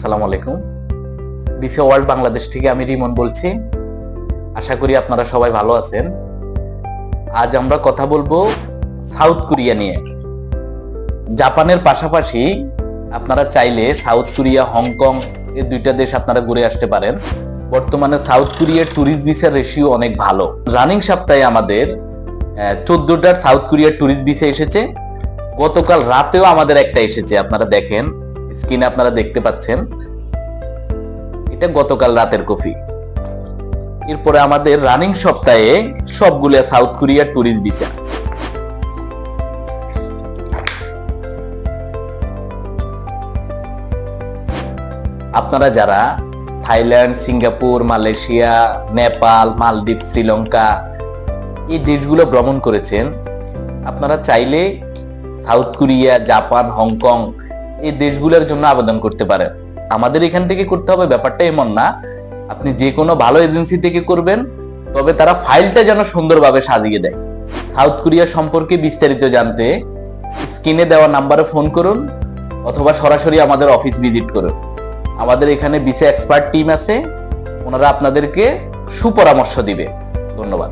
আসসালামু আলাইকুম। BC world Bangladesh থেকে আমি রিমন বলছি। আশা করি আপনারা সবাই ভালো আছেন। আজ আমরা কথা বলবো সাউথ কোরিয়া নিয়ে। জাপানের পাশাপাশি আপনারা চাইলে সাউথ কোরিয়া, হংকং এই দুইটা দেশ আপনারা ঘুরে আসতে পারেন। বর্তমানে সাউথ কোরিয়ার ট্যুরিস্ট ভিসার রেশিও অনেক ভালো। রানিং সপ্তাহে আমাদের 14টার সাউথ কোরিয়ার ট্যুরিস্ট ভিসা এসেছে। গতকাল রাতেও আমাদের একটা এসেছে, আপনারা দেখেন স্ক্রিনে আপনারা দেখতে পাচ্ছেন, এটা গতকাল রাতের কপি। এরপরে আমাদের রানিং সপ্তাহে সবগুলো সাউথ কোরিয়ার ট্যুরিস্ট ভিসা। আপনারা যারা থাইল্যান্ড, সিঙ্গাপুর, মালয়েশিয়া, নেপাল, মালদ্বীপ, শ্রীলঙ্কা এই দেশগুলো ভ্রমণ করেছেন, আপনারা চাইলে সাউথ কোরিয়া, জাপান, হংকং এই দেশগুলোর জন্য আবেদন করতে পারেন। আমাদের এখান থেকে করতে হবে ব্যাপারটা এমন না, আপনি যে কোনো ভালো এজেন্সি থেকে করবেন, তবে তারা ফাইলটা যেন সুন্দরভাবে সাজিয়ে দেয়। সাউথ কোরিয়া সম্পর্কে বিস্তারিত জানতে স্ক্রিনে দেওয়া নাম্বারে ফোন করুন অথবা সরাসরি আমাদের অফিস ভিজিট করুন। আমাদের এখানে ভিসা এক্সপার্ট টিম আছে, ওনারা আপনাদেরকে সুপরামর্শ দিবে। ধন্যবাদ।